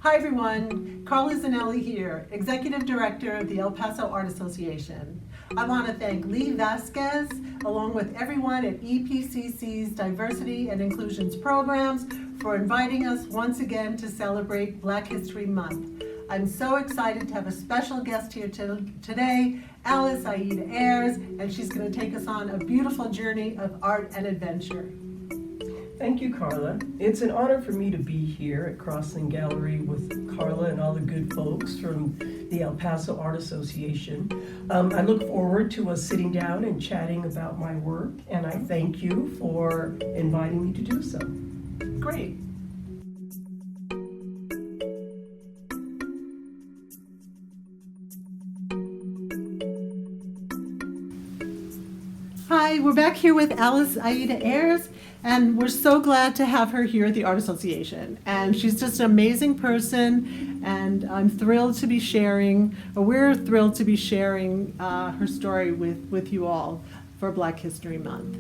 Hi everyone, Carla Zanelli here, Executive Director of the El Paso Art Association. I want to thank Lee Vasquez, along with everyone at EPCC's Diversity and Inclusions programs, for inviting us once again to celebrate Black History Month. I'm so excited to have a special guest here today, Alice Aida Ayers, and she's going to take us on a beautiful journey of art and adventure. Thank you, Carla. It's an honor for me to be here at Crossland Gallery with Carla and all the good folks from the El Paso Art Association. I look forward to us sitting down and chatting about my work, and I thank you for inviting me to do so. Great. Hi, we're back here with Alice Aida Ayers, and we're so glad to have her here at the Art Association. And she's just an amazing person, and we're thrilled to be sharing her story with you all for Black History Month.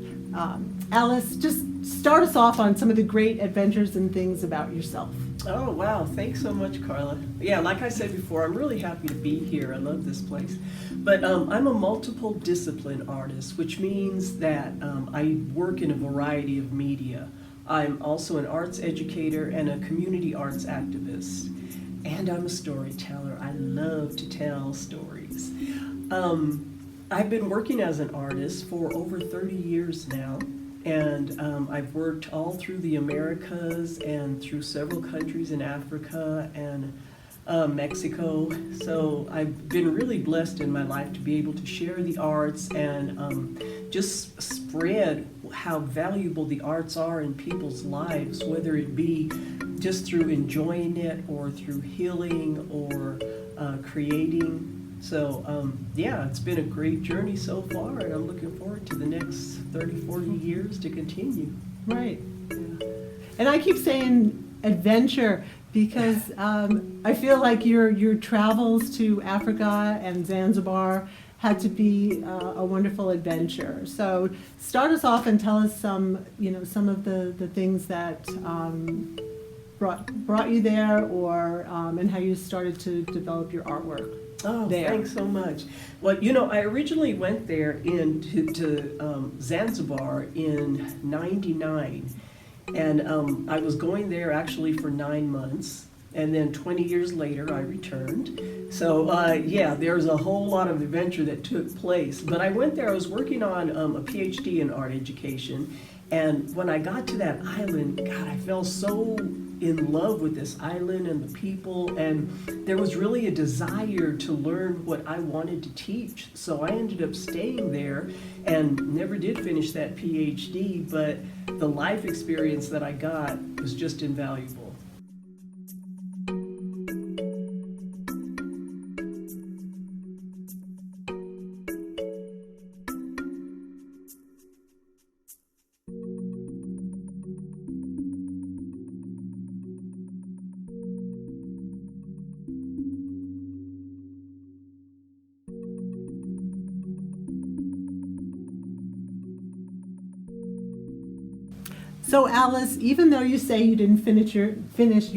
Alice, just start us off on some of the great adventures and things about yourself. Oh, wow. Thanks so much, Carla. Yeah, like I said before, I'm really happy to be here. I love this place. But I'm a multiple discipline artist, which means that I work in a variety of media. I'm also an arts educator and a community arts activist. And I'm a storyteller. I love to tell stories. I've been working as an artist for over 30 years now. And I've worked all through the Americas and through several countries in Africa and Mexico. So I've been really blessed in my life to be able to share the arts and just spread how valuable the arts are in people's lives, whether it be just through enjoying it or through healing or creating. So, yeah, it's been a great journey so far, and I'm looking forward to the next 30, 40 years to continue. Right. Yeah. And I keep saying adventure because I feel like your travels to Africa and Zanzibar had to be a wonderful adventure. So start us off and tell us some of the things that brought you there, or and how you started to develop your artwork. Oh, there. Thanks so much. Well, I originally went there to Zanzibar in '99, and I was going there actually for 9 months, and then 20 years later I returned. So yeah, there's a whole lot of adventure that took place. But I went there, I was working on a PhD in art education, and when I got to that island, God, I fell so in love with this island and the people, and there was really a desire to learn what I wanted to teach. So I ended up staying there and never did finish that PhD, but the life experience that I got was just invaluable. So Alice, even though you say you didn't finish your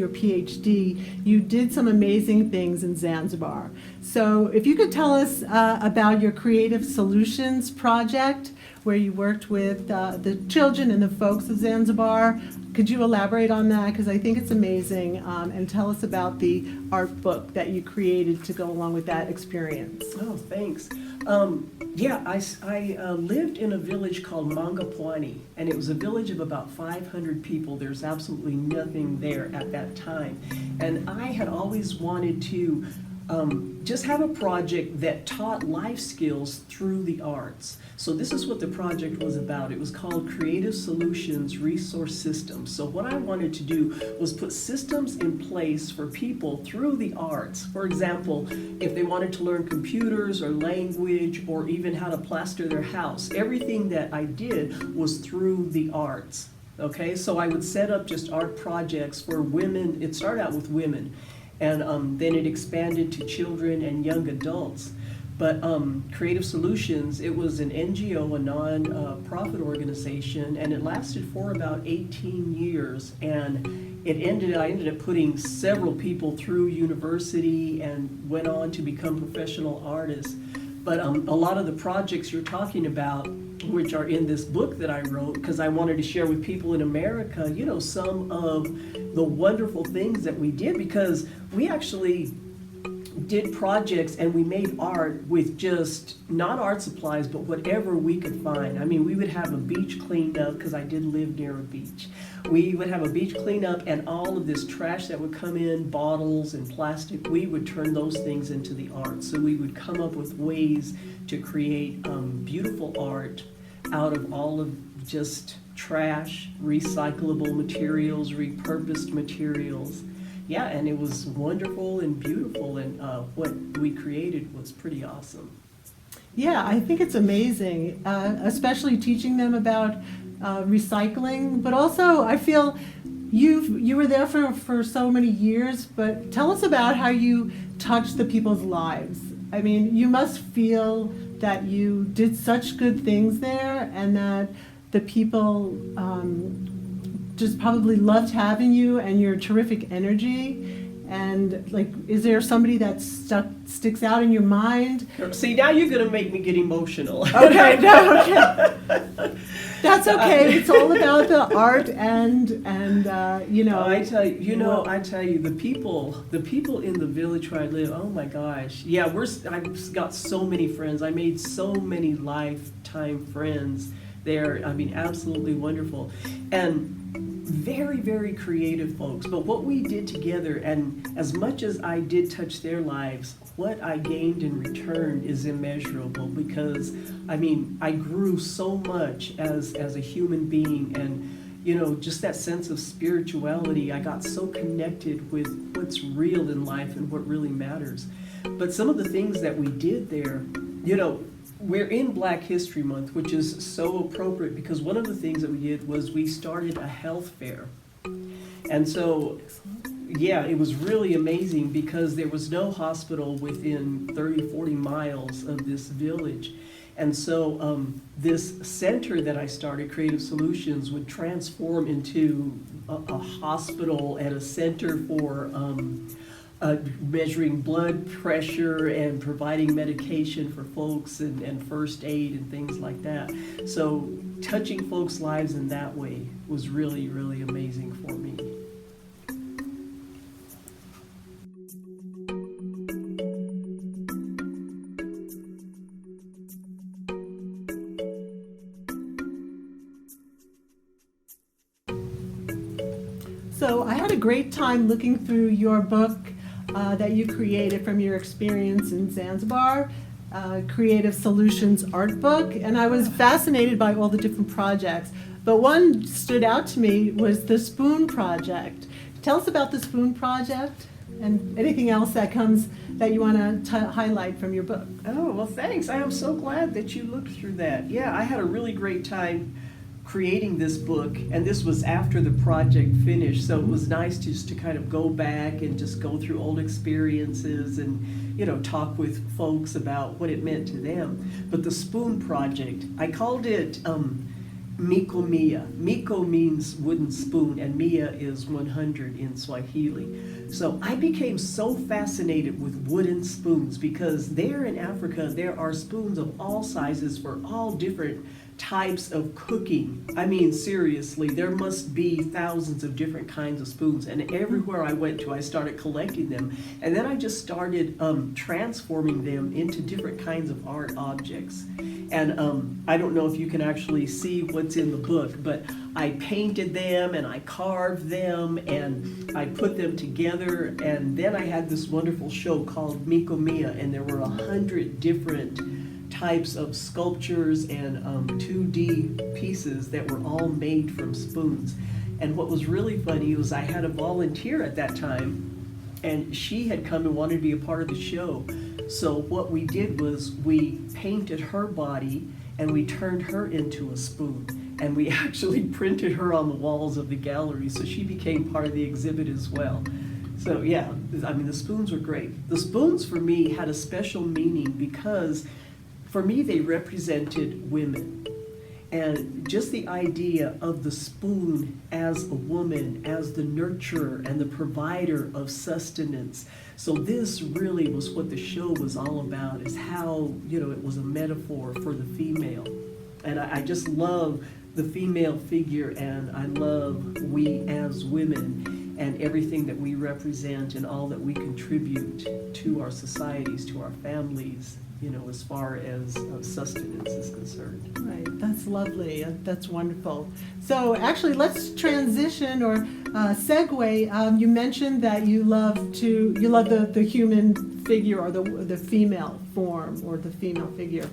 PhD, you did some amazing things in Zanzibar. So if you could tell us about your Creative Solutions project, where you worked with the children and the folks of Zanzibar. Could you elaborate on that? Because I think it's amazing. And tell us about the art book that you created to go along with that experience. Oh, thanks. Yeah, I lived in a village called Mangapwani, and it was a village of about 500 people. There's absolutely nothing there at that time. And I had always wanted to just have a project that taught life skills through the arts. So this is what the project was about. It was called Creative Solutions Resource Systems. So what I wanted to do was put systems in place for people through the arts. For example, if they wanted to learn computers or language or even how to plaster their house, everything that I did was through the arts. Okay, so I would set up just art projects for women. It started out with women, and then it expanded to children and young adults. But Creative Solutions, it was an NGO, a non-profit organization, and it lasted for about 18 years. And I ended up putting several people through university and went on to become professional artists. But a lot of the projects you're talking about, which are in this book that I wrote, because I wanted to share with people in America, you know, some of the wonderful things that we did, because we actually did projects and we made art with just not art supplies, but whatever we could find. I mean, we would have a beach cleaned up, because I did live near a beach. We would have a beach cleanup, and all of this trash that would come in, bottles and plastic, we would turn those things into the art. So we would come up with ways to create beautiful art out of all of just trash, recyclable materials, repurposed materials. Yeah, and it was wonderful and beautiful, and what we created was pretty awesome. Yeah, I think it's amazing, especially teaching them about recycling, but also I feel you were there for so many years, but tell us about how you touched the people's lives. I mean, you must feel that you did such good things there, and that the people just probably loved having you and your terrific energy. And like, is there somebody that sticks out in your mind? See, now you're going to make me get emotional. Okay, no, okay. That's okay. It's all about the art and you know. I tell you, the people in the village where I live. Oh my gosh, yeah, I've got so many friends. I made so many lifetime friends there. I mean, absolutely wonderful, and very, very creative folks. But what we did together, and as much as I did touch their lives, what I gained in return is immeasurable, because I mean, I grew so much as a human being, and you know, just that sense of spirituality. I got so connected with what's real in life and what really matters. But some of the things that we did there, you know, we're in Black History Month, which is so appropriate, because one of the things that we did was we started a health fair. And so, yeah, it was really amazing, because there was no hospital within 30, 40 miles of this village. And so this center that I started, Creative Solutions, would transform into a hospital and a center for measuring blood pressure and providing medication for folks, and first aid and things like that. So touching folks' lives in that way was really, really amazing for me. So I had a great time looking through your book that you created from your experience in Zanzibar, Creative Solutions art book, and I was fascinated by all the different projects. But one stood out to me was the Spoon Project. Tell us about the Spoon Project and anything else that you want to highlight from your book. Oh, well, thanks. I am so glad that you looked through that. Yeah, I had a really great time creating this book, and this was after the project finished, so it was nice just to kind of go back and just go through old experiences and, you know, talk with folks about what it meant to them. But the Spoon Project, I called it Miko Mia. Miko means wooden spoon, and Mia is 100 in Swahili. So I became so fascinated with wooden spoons, because there in Africa there are spoons of all sizes for all different types of cooking. I mean, seriously, there must be thousands of different kinds of spoons, and everywhere I went to, I started collecting them, and then I just started transforming them into different kinds of art objects. And I don't know if you can actually see what's in the book, but I painted them and I carved them and I put them together, and then I had this wonderful show called Miko Mia, and there were 100 different types of sculptures and 2D pieces that were all made from spoons. And what was really funny was I had a volunteer at that time, and she had come and wanted to be a part of the show. So what we did was we painted her body and we turned her into a spoon, and we actually printed her on the walls of the gallery, so she became part of the exhibit as well. So yeah, I mean, the spoons were great. The spoons for me had a special meaning, because for me, they represented women. And just the idea of the spoon as a woman, as the nurturer and the provider of sustenance. So this really was what the show was all about, is how, it was a metaphor for the female. And I just love the female figure, and I love we as women and everything that we represent and all that we contribute to our societies, to our families, as far as sustenance is concerned. Right, that's lovely, that's wonderful. So actually, let's transition or segue. You mentioned that you love the human figure, or the female form, or the female figure.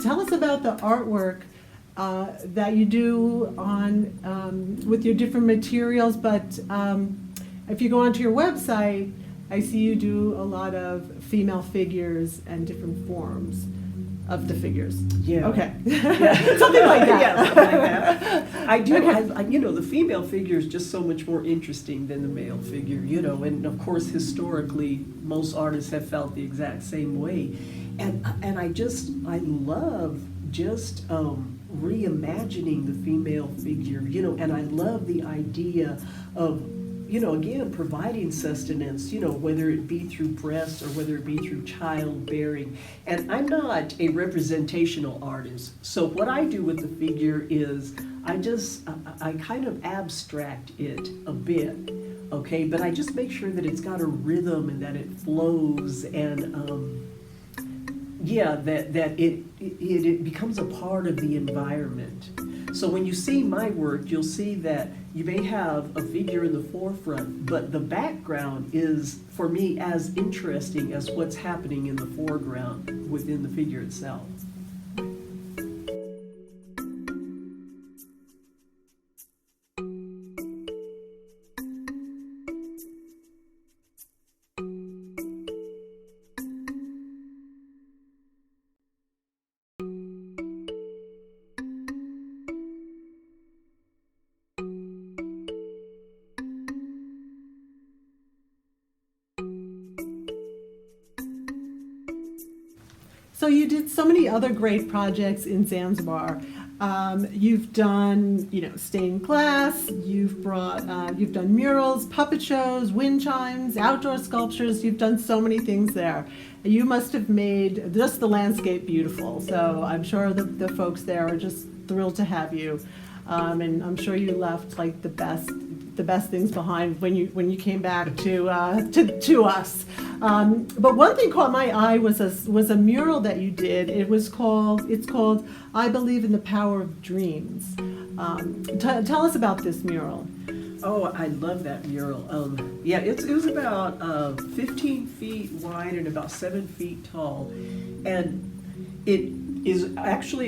Tell us about the artwork that you do on with your different materials, but if you go onto your website, I see you do a lot of female figures and different forms of the figures. Yeah. Okay. Yeah. Something like that. Yeah, something like that. I do. Okay. The female figure is just so much more interesting than the male figure, and of course, historically, most artists have felt the exact same way. And I love just reimagining the female figure, and I love the idea of, again, providing sustenance, whether it be through breast or whether it be through childbearing. And I'm not a representational artist. So what I do with the figure is I kind of abstract it a bit, okay? But I just make sure that it's got a rhythm and that it flows, and that it becomes a part of the environment. So when you see my work, you'll see that you may have a figure in the forefront, but the background is, for me, as interesting as what's happening in the foreground within the figure itself. So you did so many other great projects in Zanzibar. You've done, stained glass. You've done murals, puppet shows, wind chimes, outdoor sculptures. You've done so many things there. You must have made just the landscape beautiful. So I'm sure the folks there are just thrilled to have you, and I'm sure you left like the best things behind when you came back to us. But one thing caught my eye was a mural that you did. It's called "I Believe in the Power of Dreams." Tell us about this mural. Oh, I love that mural. It was about 15 feet wide and about 7 feet tall, and it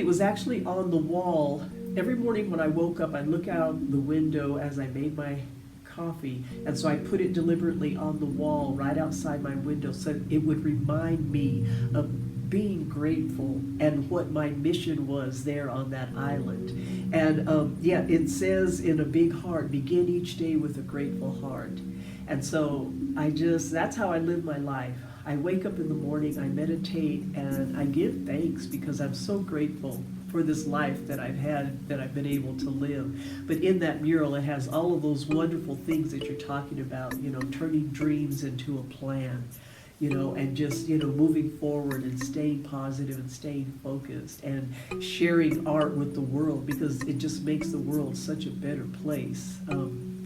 was actually on the wall. Every morning when I woke up, I'd look out the window as I made my coffee, and so I put it deliberately on the wall right outside my window so it would remind me of being grateful and what my mission was there on that island. And it says in a big heart, begin each day with a grateful heart. And so that's how I live my life. I wake up in the morning, I meditate, and I give thanks because I'm so grateful for this life that I've had, that I've been able to live. But in that mural, it has all of those wonderful things that you're talking about, turning dreams into a plan, and just, moving forward and staying positive and staying focused and sharing art with the world, because it just makes the world such a better place.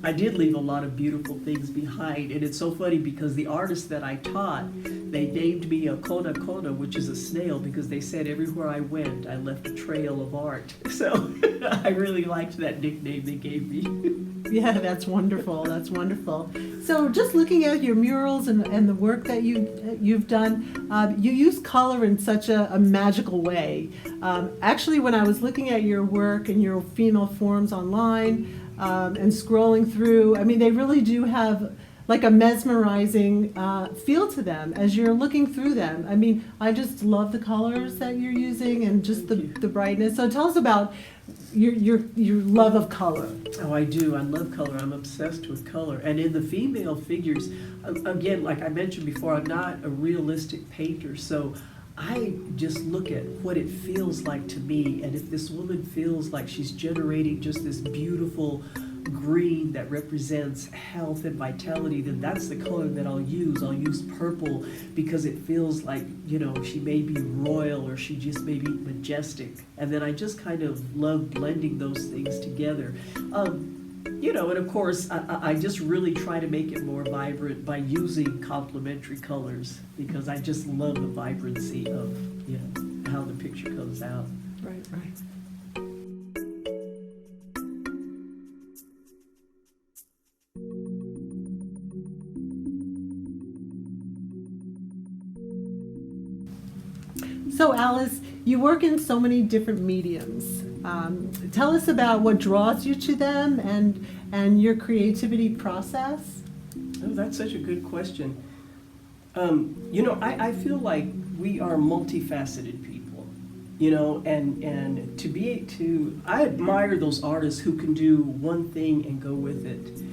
I did leave a lot of beautiful things behind, and it's so funny because the artists that I taught, they named me a Kona Kona, which is a snail, because they said everywhere I went, I left a trail of art. So I really liked that nickname they gave me. Yeah, that's wonderful. That's wonderful. So just looking at your murals and the work that you've done, you use color in such a magical way. Actually, when I was looking at your work and your female forms online, and scrolling through, they really do have like a mesmerizing feel to them as you're looking through them. I just love the colors that you're using and just the brightness. So tell us about your love of color. Oh, I do. I love color. I'm obsessed with color. And in the female figures, again, like I mentioned before, I'm not a realistic painter, so I just look at what it feels like to me, and if this woman feels like she's generating just this beautiful green that represents health and vitality, then that's the color that I'll use. I'll use purple because it feels like, you know, she may be royal or she just may be majestic. And then I just kind of love blending those things together. You know, and of course, I just really try to make it more vibrant by using complementary colors, because I just love the vibrancy of, you know, how the picture comes out. Right, right. So Alice, you work in so many different mediums. Tell us about what draws you to them and your creativity process. Oh, that's such a good question. You know, I feel like we are multifaceted people, you know, and I admire those artists who can do one thing and go with it.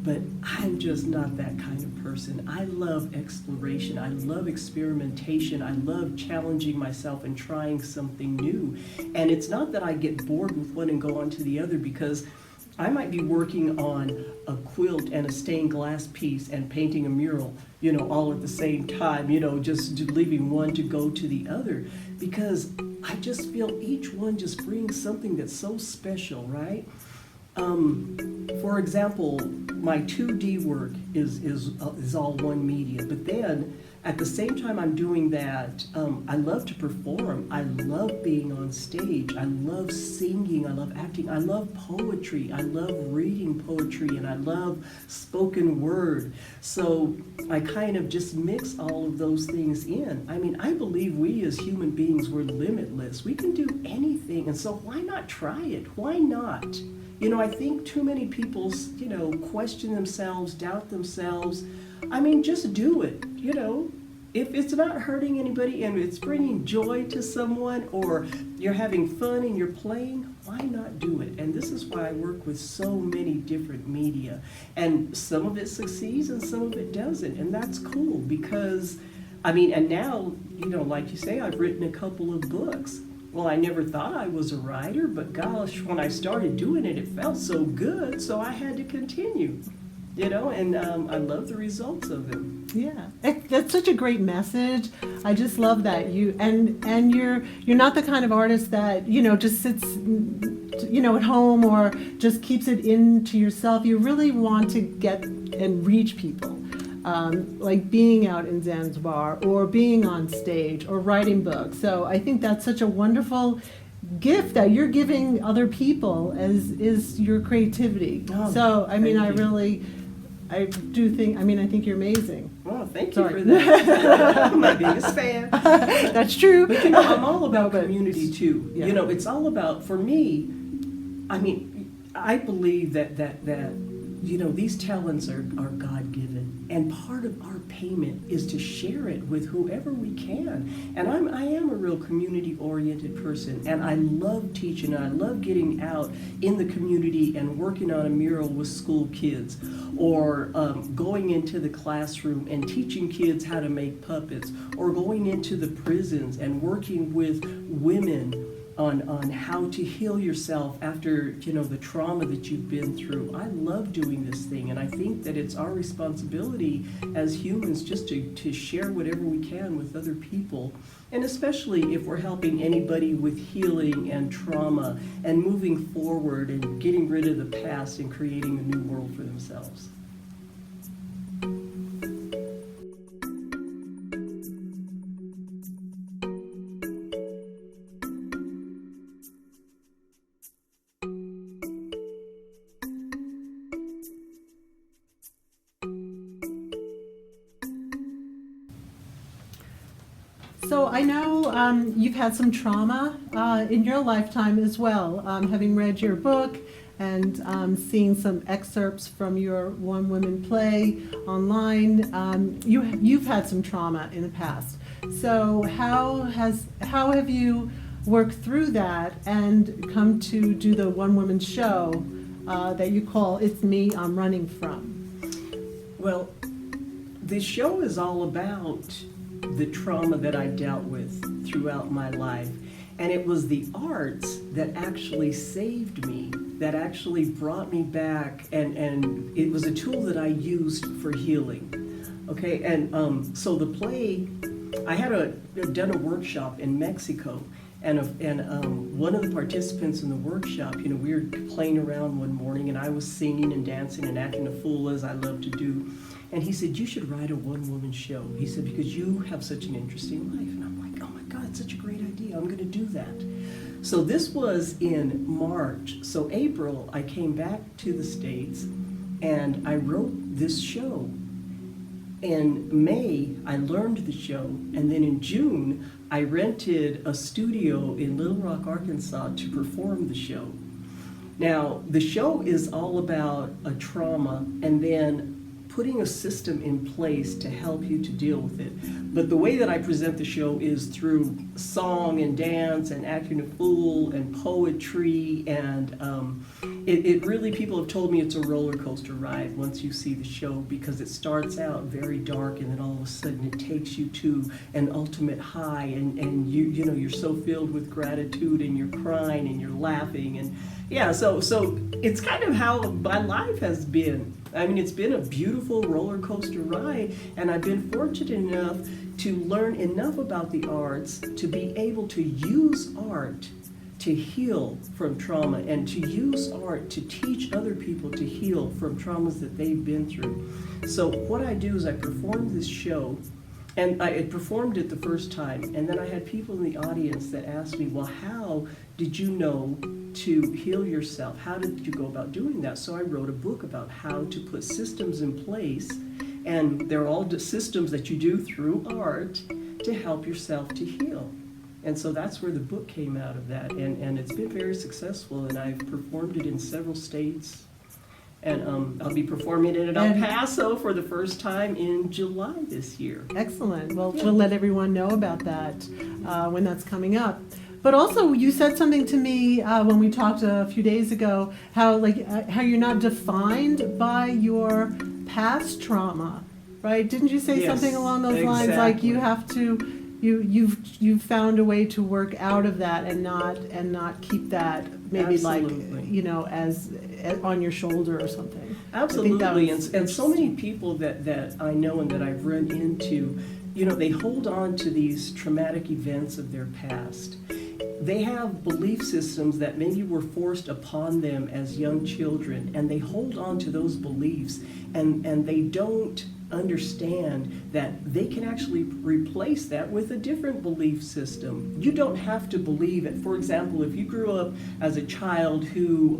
But I'm just not that kind of person. I love exploration. I love experimentation. I love challenging myself and trying something new. And it's not that I get bored with one and go on to the other, because I might be working on a quilt and a stained glass piece and painting a mural, you know, all at the same time, you know, just leaving one to go to the other, because I just feel each one just brings something that's so special, right? For example, my 2D work is all one media, but then at the same time I'm doing that, I love to perform. I love being on stage. I love singing. I love acting. I love poetry. I love reading poetry, and I love spoken word. So I kind of just mix all of those things in. I mean, I believe we as human beings, we're limitless. We can do anything, and so why not try it? Why not? You know, I think too many people, you know, question themselves, doubt themselves. I mean, just do it, you know. If it's not hurting anybody and it's bringing joy to someone, or you're having fun and you're playing, why not do it? And this is why I work with so many different media. And some of it succeeds and some of it doesn't. And that's cool, because, I mean, and now, you know, like you say, I've written a couple of books. Well, I never thought I was a writer, but gosh, when I started doing it, it felt so good, so I had to continue, you know, and I love the results of them. Yeah, that's such a great message. I just love that and you're not the kind of artist that, you know, just sits, you know, at home or just keeps it into yourself. You really want to get and reach people. Like being out in Zanzibar or being on stage or writing books. So I think that's such a wonderful gift that you're giving other people is your creativity. Oh, so I mean, I think you're amazing. Well, thank you Sorry. for that. I'm my biggest fan. That's true. But you know, I'm all about community too. Yeah. You know, it's all about, for me, I mean, I believe that you know, these talents are God-given, and part of our payment is to share it with whoever we can. And I am a real community-oriented person, and I love teaching, and I love getting out in the community and working on a mural with school kids, or going into the classroom and teaching kids how to make puppets, or going into the prisons and working with women on how to heal yourself after, you know, the trauma that you've been through. I love doing this thing, and I think that it's our responsibility as humans just to share whatever we can with other people, and especially if we're helping anybody with healing and trauma and moving forward and getting rid of the past and creating a new world for themselves. So I know you've had some trauma in your lifetime as well, having read your book and seeing some excerpts from your one woman play online. You've had some trauma in the past. So how have you worked through that and come to do the one woman show that you call It's Me I'm Running From? Well, the show is all about the trauma that I dealt with throughout my life. And it was the arts that actually saved me, that actually brought me back, and it was a tool that I used for healing. Okay, and so the play, I had done a workshop in Mexico, and one of the participants in the workshop, we were playing around one morning, and I was singing and dancing and acting a fool as I love to do. And he said, "You should write a one-woman show." He said, "Because you have such an interesting life." And I'm like, "Oh my God, it's such a great idea. I'm going to do that." So this was in March. So April, I came back to the States, and I wrote this show. In May, I learned the show, and then in June, I rented a studio in Little Rock, Arkansas to perform the show. Now, the show is all about a trauma and then putting a system in place to help you to deal with it. But the way that I present the show is through song and dance and acting a fool and poetry, and it really, people have told me it's a roller coaster ride once you see the show, because it starts out very dark and then all of a sudden it takes you to an ultimate high, and you're so filled with gratitude, and you're crying and you're laughing, and yeah, so it's kind of how my life has been. I mean, it's been a beautiful roller coaster ride, and I've been fortunate enough to learn enough about the arts to be able to use art to heal from trauma, and to use art to teach other people to heal from traumas that they've been through. So what I do is I perform this show, and I had performed it the first time, and then I had people in the audience that asked me, "Well, how did you know to heal yourself? How did you go about doing that?" So I wrote a book about how to put systems in place, and they're all systems that you do through art to help yourself to heal. And so that's where the book came out of that, and it's been very successful, and I've performed it in several states. And I'll be performing it in El Paso for the first time in July this year. Excellent. Well, we'll let everyone know about that when that's coming up. But also, you said something to me when we talked a few days ago, how you're not defined by your past trauma, right? Didn't you say something along those lines, like you have to, you've found a way to work out of that and not keep that maybe as on your shoulder or something? Absolutely, and so many people that I know and that I've run into, they hold on to these traumatic events of their past. They have belief systems that maybe were forced upon them as young children, and they hold on to those beliefs, and they don't understand that they can actually replace that with a different belief system. You don't have to believe it. For example, if you grew up as a child who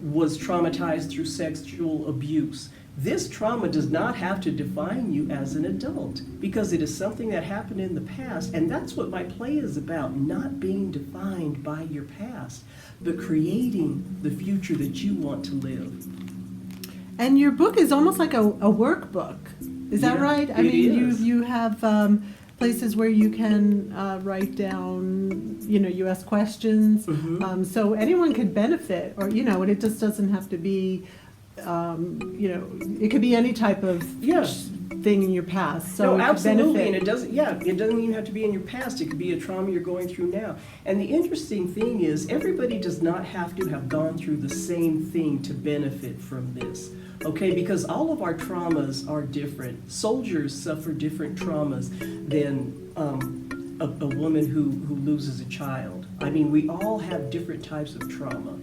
was traumatized through sexual abuse, this trauma does not have to define you as an adult, because it is something that happened in the past, and that's what my play is about, not being defined by your past, but creating the future that you want to live. And your book is almost like a workbook. Is that right? I mean, you have places where you can write down, you ask questions. Mm-hmm. So anyone could benefit, or, and it just doesn't have to be, it could be any type of thing in your past. So no, absolutely, and it it doesn't even have to be in your past. It could be a trauma you're going through now. And the interesting thing is, everybody does not have to have gone through the same thing to benefit from this. Okay, because all of our traumas are different. Soldiers suffer different traumas than a woman who loses a child. I mean, we all have different types of trauma.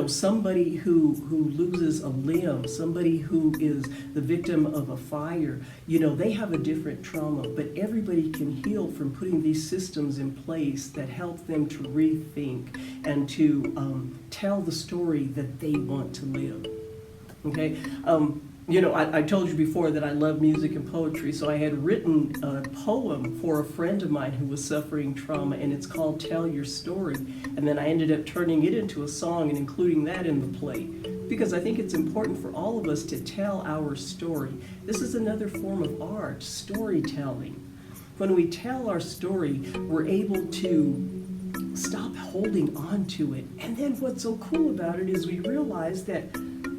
Somebody who loses a limb, somebody who is the victim of a fire, they have a different trauma, but everybody can heal from putting these systems in place that help them to rethink and to tell the story that they want to live. Okay, I told you before that I love music and poetry, so I had written a poem for a friend of mine who was suffering trauma, and it's called Tell Your Story, and then I ended up turning it into a song and including that in the play, because I think it's important for all of us to tell our story. This is another form of art, storytelling. When we tell our story, we're able to stop holding on to it, and then what's so cool about it is we realize that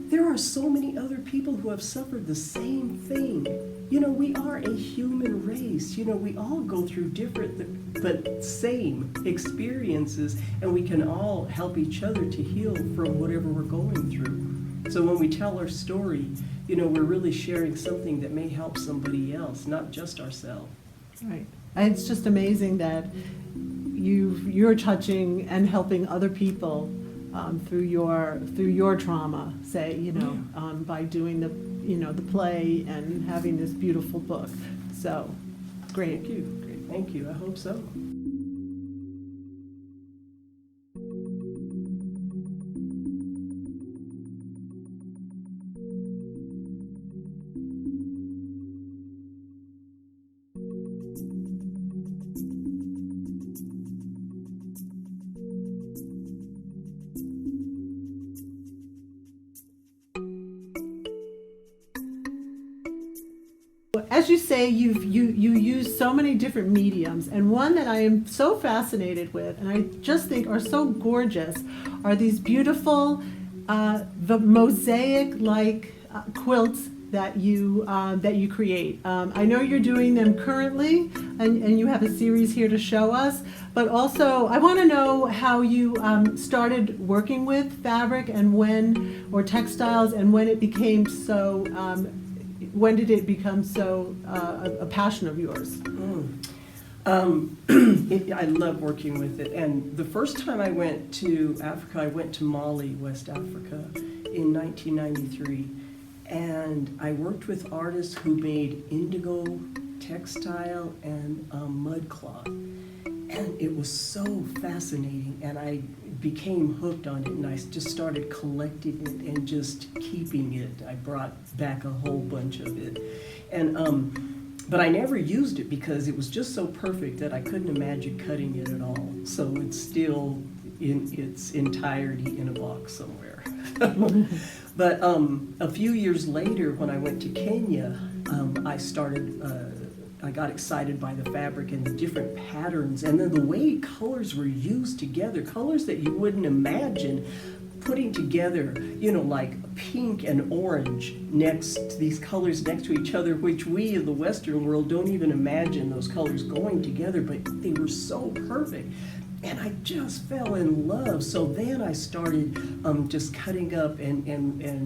there are so many other people who have suffered the same thing. you know, we are a human race. You know, we all go through different but same experiences, and we can all help each other to heal from whatever we're going through. So when we tell our story, you know, we're really sharing something that may help somebody else, not just ourselves. Right. And it's just amazing that you're touching and helping other people through your trauma, say, you know, by doing the play and having this beautiful book. So, great. Thank you. Great. Thank you. I hope so. As you say, you use so many different mediums, and one that I am so fascinated with, and I just think are so gorgeous, are these beautiful, the mosaic-like quilts that you create. I know you're doing them currently, and you have a series here to show us. But also, I want to know how you started working with fabric and when, or textiles, and when it became so. When did it become so a passion of yours? I love working with it. And the first time I went to Africa, I went to Mali, West Africa, in 1993. And I worked with artists who made indigo, textile, and mud cloth. And it was so fascinating, and I became hooked on it, and I just started collecting it and just keeping it. I brought back a whole bunch of it. And but I never used it because it was just so perfect that I couldn't imagine cutting it at all. So it's still in its entirety in a box somewhere. But a few years later, when I went to Kenya, I got excited by the fabric and the different patterns, and then the way colors were used together, colors that you wouldn't imagine putting together, you know, like pink and orange these colors next to each other, which we in the Western world don't even imagine those colors going together, but they were so perfect. And I just fell in love. So then I started just cutting up and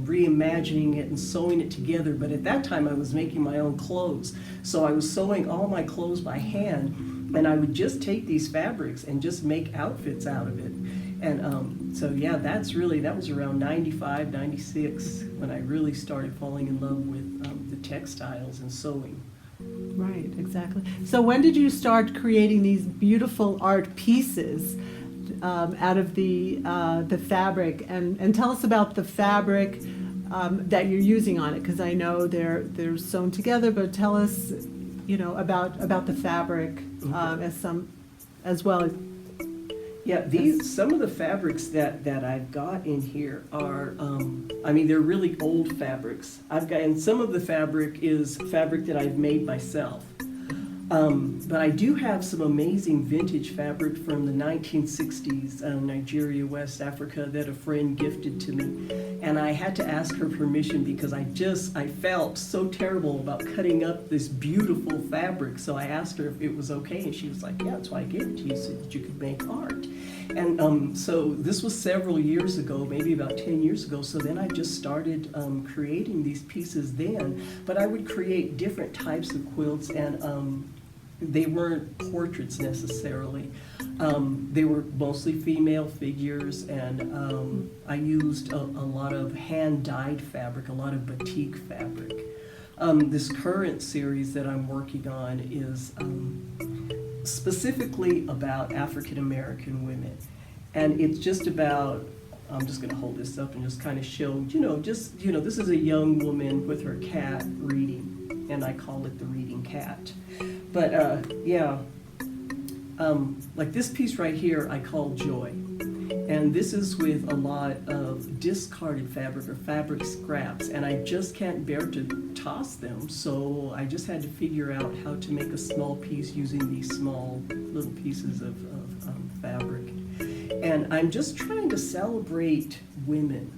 reimagining it and sewing it together. But at that time I was making my own clothes. So I was sewing all my clothes by hand, and I would just take these fabrics and just make outfits out of it. And so yeah, that was around 95, 96 when I really started falling in love with the textiles and sewing. Right, exactly. So when did you start creating these beautiful art pieces out of the fabric? And tell us about the fabric that you're using on it, because I know they're sewn together. But tell us, you know, about the fabric as well. Yeah, some of the fabrics that I've got in here are, they're really old fabrics. And some of the fabric is fabric that I've made myself. But I do have some amazing vintage fabric from the 1960s, Nigeria, West Africa, that a friend gifted to me. And I had to ask her permission because I felt so terrible about cutting up this beautiful fabric. So I asked her if it was okay, and she was like, yeah, that's why I gave it to you, so that you could make art. And so this was several years ago, maybe about 10 years ago. So then I just started creating these pieces then. But I would create different types of quilts, and they weren't portraits necessarily. They were mostly female figures, and I used a lot of hand-dyed fabric, a lot of batik fabric. This current series that I'm working on is specifically about African American women. And it's just about, I'm just going to hold this up and just kind of show, this is a young woman with her cat reading, and I call it the reading cat. But like this piece right here I call Joy. And this is with a lot of discarded fabric or fabric scraps, and I just can't bear to toss them, so I just had to figure out how to make a small piece using these small little pieces of fabric. And I'm just trying to celebrate women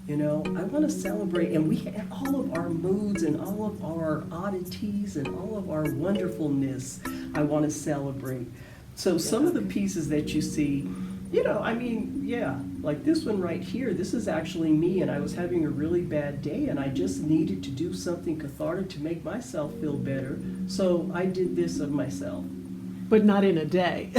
You know, I want to celebrate, and we have all of our moods and all of our oddities and all of our wonderfulness I want to celebrate. So some of the pieces that you see, you know, I mean, yeah, like this one right here, this is actually me, and I was having a really bad day, and I just needed to do something cathartic to make myself feel better. So I did this of myself. But not in a day.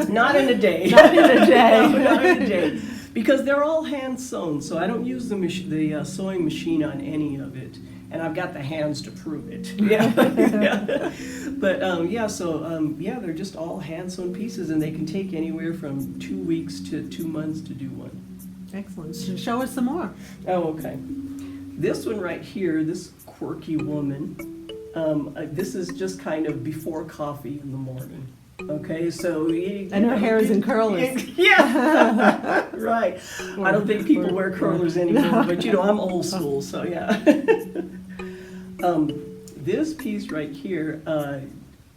Not in a day. Not in a day. No, not in a day. Because they're all hand sewn, so I don't use the sewing machine on any of it, and I've got the hands to prove it. Yeah, yeah. But yeah, they're just all hand sewn pieces, and they can take anywhere from 2 weeks to 2 months to do one. Excellent. Show us some more. Oh, okay. This one right here, this quirky woman, this is just kind of before coffee in the morning. Okay, so and her hair is in curlers. Yeah, right. I don't think people wear curlers anymore, but you know, I'm old school, so yeah. This piece right here,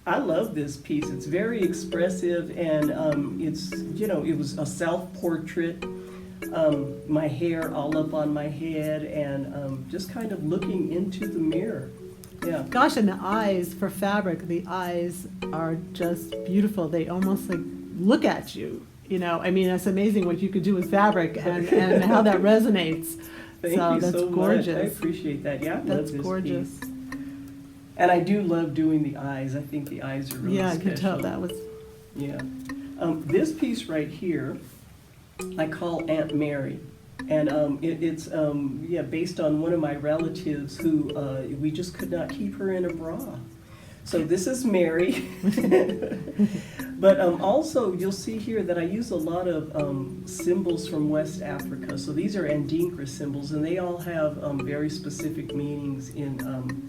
I love this piece. It's very expressive, and it's, you know, it was a self-portrait. My hair all up on my head, and just kind of looking into the mirror. Yeah. Gosh, and the eyes, for fabric, the eyes are just beautiful. They almost like look at you, you know. I mean, it's amazing what you could do with fabric and how that resonates. Thank you that's so gorgeous. much. I appreciate that. Yeah, I That's love this gorgeous. piece. And I do love doing the eyes. I think the eyes are really Yeah, I special. could tell that was. Yeah. This piece right here, I call Aunt Mary. And it's based on one of my relatives who we just could not keep her in a bra. So this is Mary. But also you'll see here that I use a lot of symbols from West Africa. So these are Andinkra symbols, and they all have very specific meanings in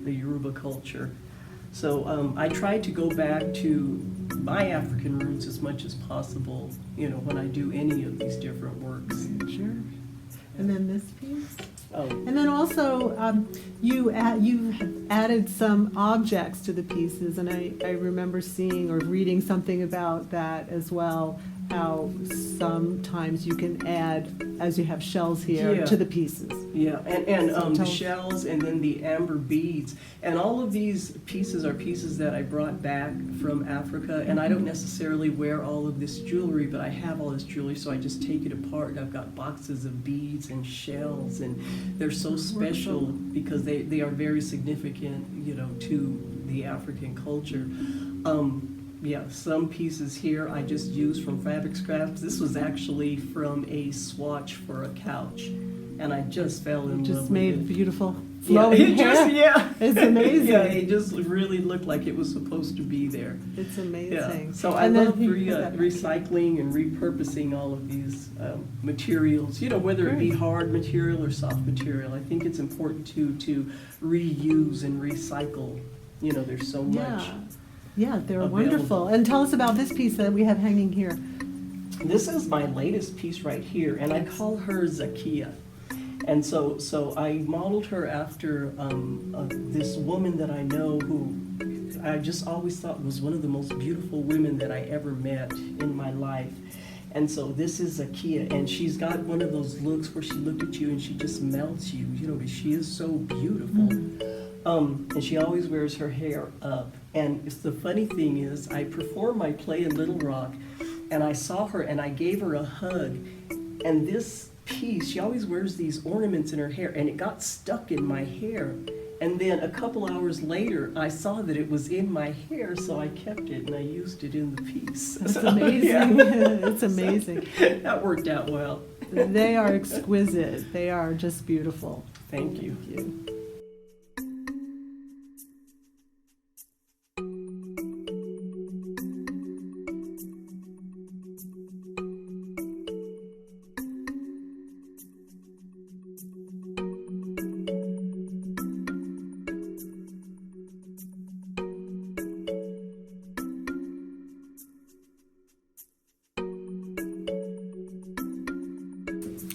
the Yoruba culture. So I try to go back to my African roots as much as possible, you know, when I do any of these different works. Sure. And then this piece. Oh. And then also, you added some objects to the pieces, and I remember seeing or reading something about that as well, how sometimes you can add, as you have shells here, Yeah. to the pieces. Yeah, and So the tell- shells, and then the amber beads, and all of these pieces are pieces that I brought back from Africa, and I don't necessarily wear all of this jewelry, but I have all this jewelry, so I just take it apart. I've got boxes of beads and shells, and they're so special because they are very significant, you know, to the African culture. Yeah, some pieces here I just used from fabric scraps. This was actually from a swatch for a couch, and I just fell in love Just with made it. beautiful Yeah, flowing it hair. just, yeah. It's amazing. Yeah, it just really looked like it was supposed to be there. It's Yeah, amazing. so I And then love you have that- recycling and repurposing all of these materials, you know, whether it be Great. hard material or soft material. I think it's important to reuse and recycle. You know, there's so much. Yeah. Yeah, they're available. wonderful. And tell us about this piece that we have hanging here. This is my latest piece right here, and I call her Zakia. And so I modeled her after this woman that I know who I just always thought was one of the most beautiful women that I ever met in my life. And so this is Zakia, and she's got one of those looks where she looked at you and she just melts you, you know, because she is so beautiful. And she always wears her hair up. And the funny thing is, I performed my play in Little Rock, and I saw her and I gave her a hug. And this piece, she always wears these ornaments in her hair, and it got stuck in my hair. And then a couple hours later, I saw that it was in my hair, so I kept it and I used it in the piece. That's So, amazing. yeah. It's amazing. That worked out well. They are exquisite. They are just beautiful. Thank you. Thank you.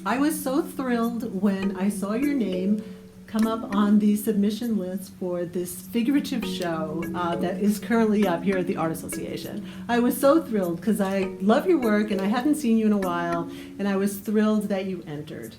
I was so thrilled when I saw your name come up on the submission list for this figurative show that is currently up here at the Art Association. I was so thrilled because I love your work and I hadn't seen you in a while, and I was thrilled that you entered.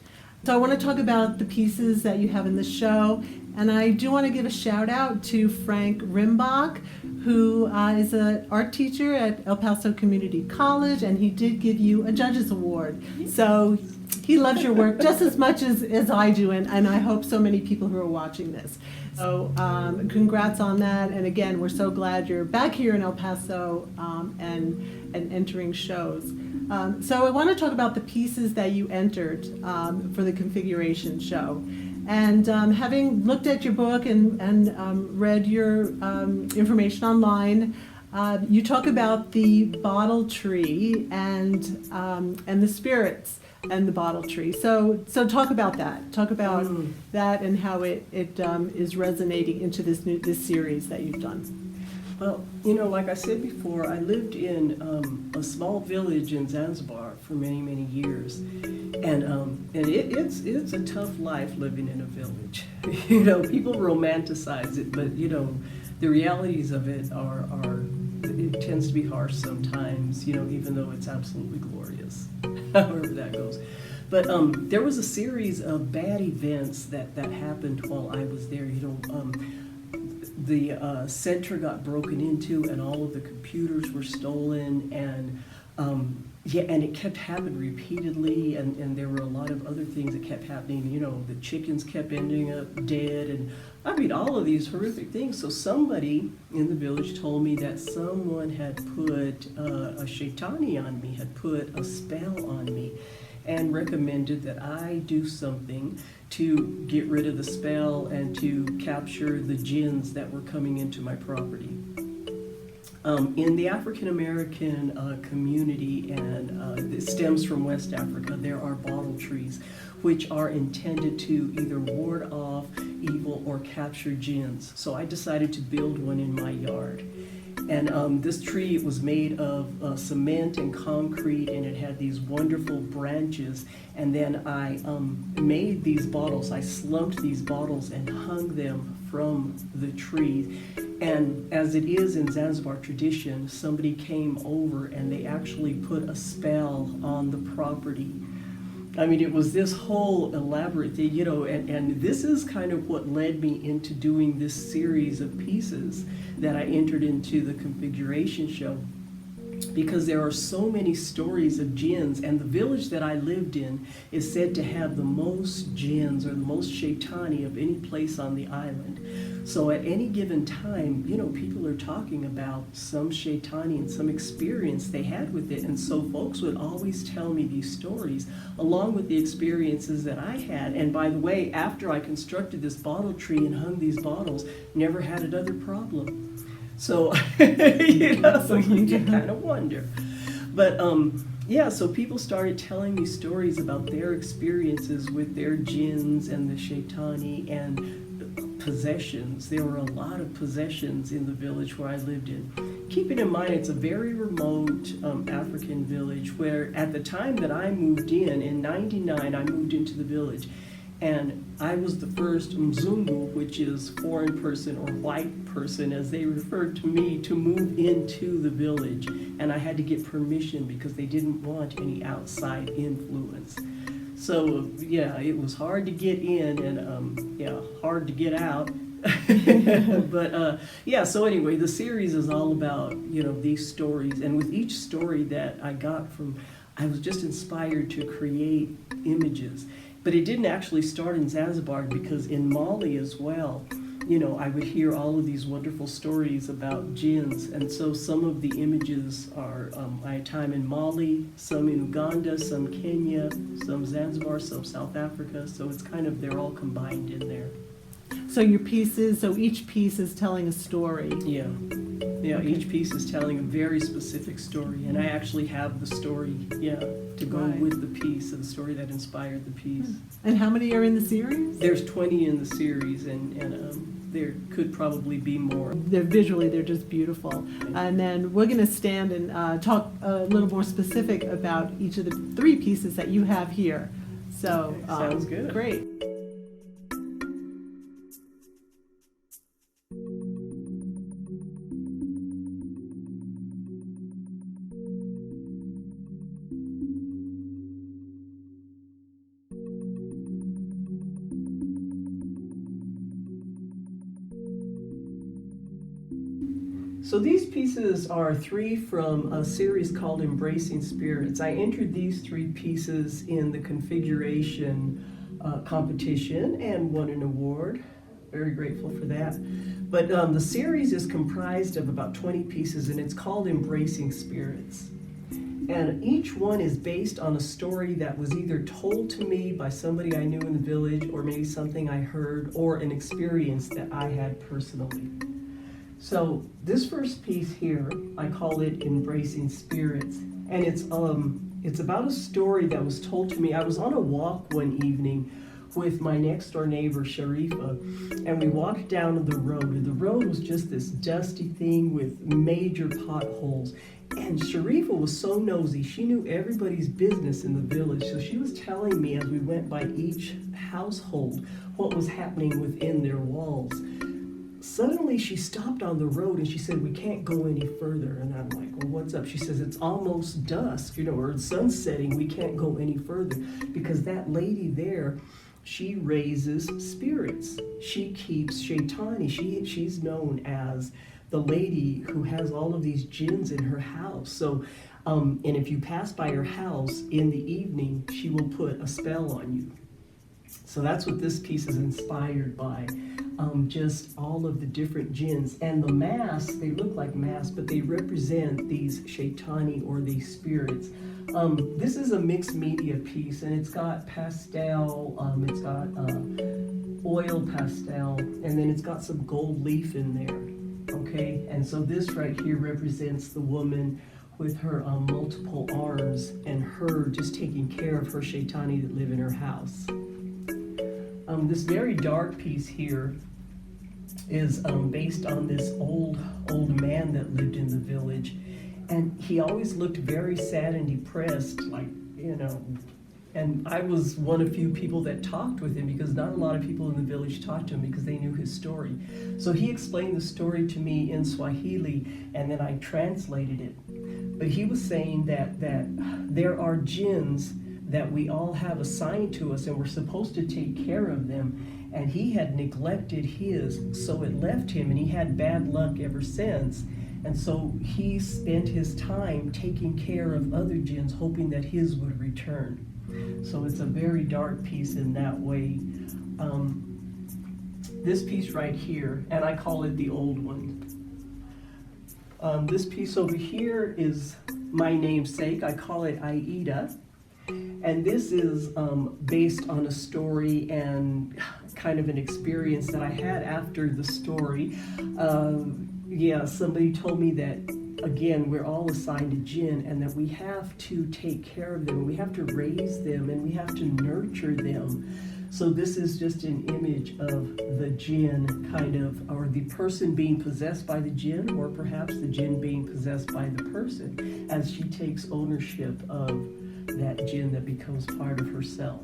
So I want to talk about the pieces that you have in the show, and I do want to give a shout out to Frank Rimbach, who is an art teacher at El Paso Community College, and he did give you a Judges Award. So he loves your work just as much as I do, and I hope so many people who are watching this. So congrats on that, and again, we're so glad you're back here in El Paso and entering shows. So I want to talk about the pieces that you entered for the configuration show. And having looked at your book and read your information online, you talk about the bottle tree and the spirits and the bottle tree. So talk about that. Talk about that and how it is resonating into this series that you've done. Well, you know, like I said before, I lived in a small village in Zanzibar for many, many years, and it's a tough life living in a village. You know, people romanticize it, but you know, the realities of it are it tends to be harsh sometimes. You know, even though it's absolutely glorious, however that goes. But there was a series of bad events that happened while I was there. You know. The center got broken into and all of the computers were stolen, and and it kept happening repeatedly, and there were a lot of other things that kept happening. You know, the chickens kept ending up dead, and I mean all of these horrific things. So somebody in the village told me that someone had put a shaitani on me, had put a spell on me, and recommended that I do something to get rid of the spell and to capture the jinns that were coming into my property. In the African American community, and it stems from West Africa, there are bottle trees which are intended to either ward off evil or capture jinns. So I decided to build one in my yard. And this tree was made of cement and concrete, and it had these wonderful branches. And then I made these bottles. I slumped these bottles and hung them from the tree. And as it is in Zanzibar tradition, somebody came over and they actually put a spell on the property. I mean, it was this whole elaborate thing, you know, and this is kind of what led me into doing this series of pieces that I entered into the configuration show, because there are so many stories of jinns, and the village that I lived in is said to have the most jinns or the most shaitani of any place on the island. So at any given time, you know, people are talking about some shaitani and some experience they had with it, and so folks would always tell me these stories along with the experiences that I had. And by the way, after I constructed this bottle tree and hung these bottles, never had another problem. So, you know, so you can kind of wonder. But yeah, so people started telling me stories about their experiences with their jinns and the shaitani and possessions. There were a lot of possessions in the village where I lived in. Keeping in mind, it's a very remote African village where at the time that I moved in '99, I moved into the village. And I was the first Mzungu, which is foreign person or white person, as they referred to me, to move into the village. And I had to get permission because they didn't want any outside influence. So yeah, it was hard to get in and yeah, hard to get out. But yeah, so anyway, the series is all about, you know, these stories. And with each story that I got from, I was just inspired to create images. But it didn't actually start in Zanzibar, because in Mali as well, you know, I would hear all of these wonderful stories about jinns. And so some of the images are, I had time in Mali, some in Uganda, some Kenya, some Zanzibar, some South Africa. So it's kind of, they're all combined in there. So your pieces, so each piece is telling a story. Yeah. Yeah, okay. Each piece is telling a very specific story, and I actually have the story, yeah, to go with the piece, and the story that inspired the piece. And how many are in the series? There's 20 in the series, and there could probably be more. They're visually, they're just beautiful. And then we're going to stand and talk a little more specific about each of the 3 pieces that you have here. So, okay, sounds good. Great. So these pieces are 3 from a series called Embracing Spirits. I entered these 3 pieces in the configuration competition and won an award. Very grateful for that. But the series is comprised of about 20 pieces, and it's called Embracing Spirits. And each one is based on a story that was either told to me by somebody I knew in the village, or maybe something I heard, or an experience that I had personally. So this first piece here, I call it Embracing Spirits, and it's about a story that was told to me. I was on a walk one evening with my next door neighbor, Sharifa, and we walked down the road, and the road was just this dusty thing with major potholes. And Sharifa was so nosy, she knew everybody's business in the village, so she was telling me as we went by each household what was happening within their walls. Suddenly she stopped on the road and she said, "We can't go any further." And I'm like, "Well, what's up?" She says, "It's almost dusk, or the sun's setting, we can't go any further." Because that lady there, she raises spirits. She keeps shaitani. She's known as the lady who has all of these jinns in her house. So, and if you pass by her house in the evening, she will put a spell on you. So that's what this piece is inspired by. Just all of the different jinns. And the masks, they look like masks, but they represent these shaitani or these spirits. This is a mixed media piece, and it's got pastel, it's got oil pastel, and then it's got some gold leaf in there, okay? And so this right here represents the woman with her multiple arms and her just taking care of her shaitani that live in her house. This very dark piece here is based on this old man that lived in the village, and he always looked very sad and depressed, like, and I was one of few people that talked with him, because not a lot of people in the village talked to him because they knew his story. So he explained the story to me in Swahili, and then I translated it. But he was saying that there are jinns that we all have assigned to us, and we're supposed to take care of them. And he had neglected his, so it left him, and he had bad luck ever since. And so he spent his time taking care of other jinns, hoping that his would return. So it's a very dark piece in that way. This piece right here, and I call it the old one. This piece over here is my namesake. I call it Aida. And this is based on a story and kind of an experience that I had after the story. Somebody told me that, again, we're all assigned a jinn, and that we have to take care of them, we have to raise them, and we have to nurture them. So this is just an image of the jinn or the person being possessed by the jinn, or perhaps the jinn being possessed by the person, as she takes ownership of that jinn that becomes part of herself.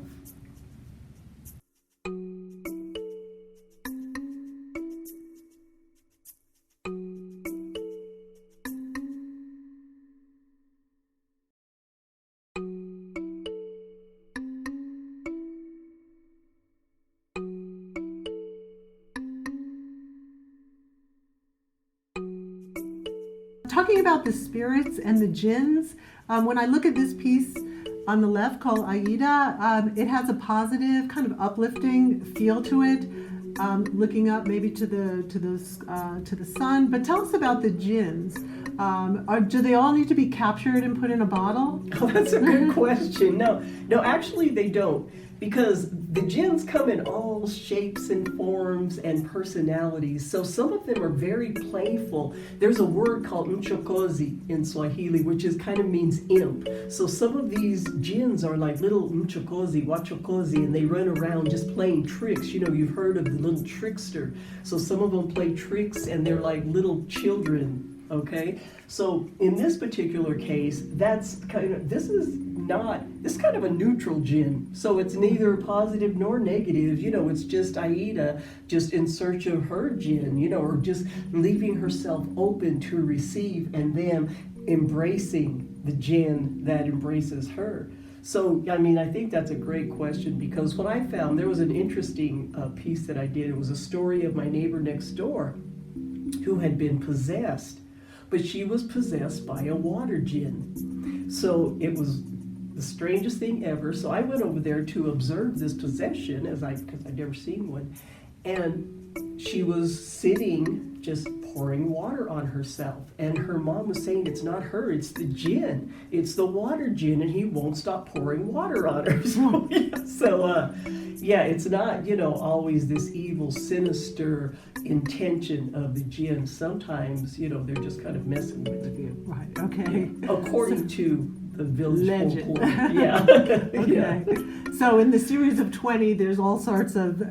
Talking about the spirits and the jinns, when I look at this piece on the left called Aida, it has a positive, kind of uplifting feel to it, looking up maybe to the sun. But tell us about the jinns. Do they all need to be captured and put in a bottle? Oh, that's a good question. No, actually they don't, because the jinns come in all shapes and forms and personalities. So some of them are very playful. There's a word called mchokozi in Swahili, which kind of means imp. So some of these jinns are like little mchokozi, wachokozi, and they run around just playing tricks. You've heard of the little trickster. So some of them play tricks, and they're like little children. Okay, so in this particular case, this is kind of a neutral jinn. So it's neither positive nor negative. It's just Aida, just in search of her jinn, or just leaving herself open to receive, and then embracing the jinn that embraces her. So, I think that's a great question, because what I found, there was an interesting piece that I did. It was a story of my neighbor next door who had been possessed but she was possessed by a water djinn. So it was the strangest thing ever. So I went over there to observe this possession, because I'd never seen one, and she was sitting just pouring water on herself, and her mom was saying it's not her, it's the djinn, it's the water djinn, and he won't stop pouring water on her. Yeah, it's not, always this evil, sinister intention of the djinn. Sometimes, they're just kind of messing with you. Right, okay. According to the village legend. folklore. Yeah. Okay. So in the series of 20, there's all sorts of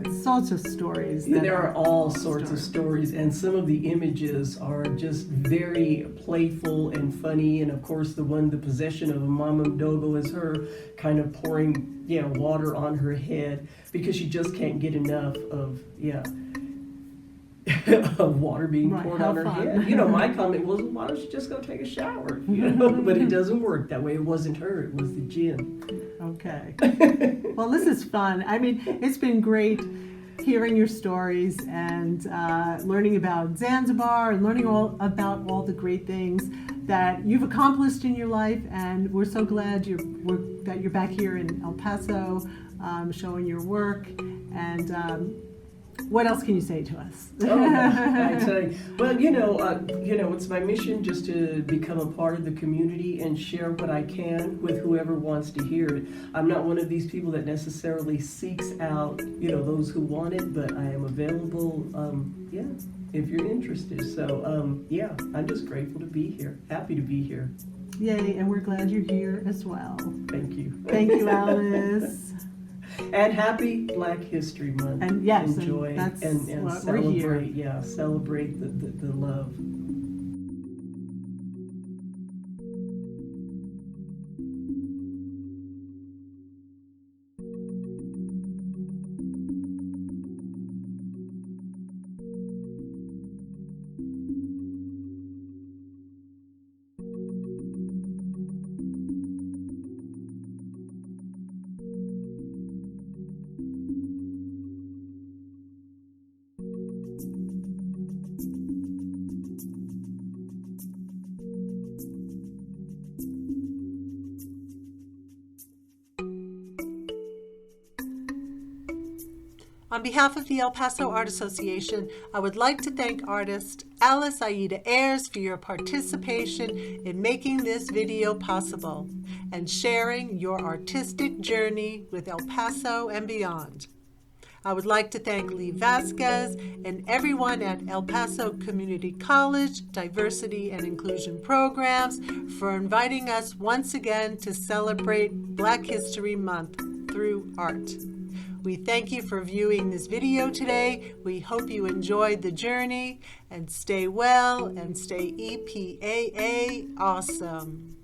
stories. There are all sorts of stories, and some of the images are just very playful and funny. And of course, the possession of a Mama Dogo is her kind of pouring, water on her head because she just can't get enough of, of water being poured on her head. My comment was, why don't you just go take a shower? But it doesn't work that way. It wasn't her, it was the djinn. Okay. Well, this is fun. I mean, it's been great hearing your stories and learning about Zanzibar and learning about all the great things that you've accomplished in your life. And we're so glad that you're back here in El Paso, showing your work. And what else can you say to us? I tell you. Well, it's my mission just to become a part of the community and share what I can with whoever wants to hear it. I'm not one of these people that necessarily seeks out, those who want it, but I am available, if you're interested. So, I'm just grateful to be here. Happy to be here. Yay, and we're glad you're here as well. Thank you. Thank you, Alice. And happy Black History Month. And yes, enjoy and what celebrate. we're here. Yeah, celebrate the love. On behalf of the El Paso Art Association, I would like to thank artist Alice Aida Ayers for your participation in making this video possible and sharing your artistic journey with El Paso and beyond. I would like to thank Lee Vasquez and everyone at El Paso Community College Diversity and Inclusion Programs for inviting us once again to celebrate Black History Month through art. We thank you for viewing this video today. We hope you enjoyed the journey, and stay well and stay EPAA awesome.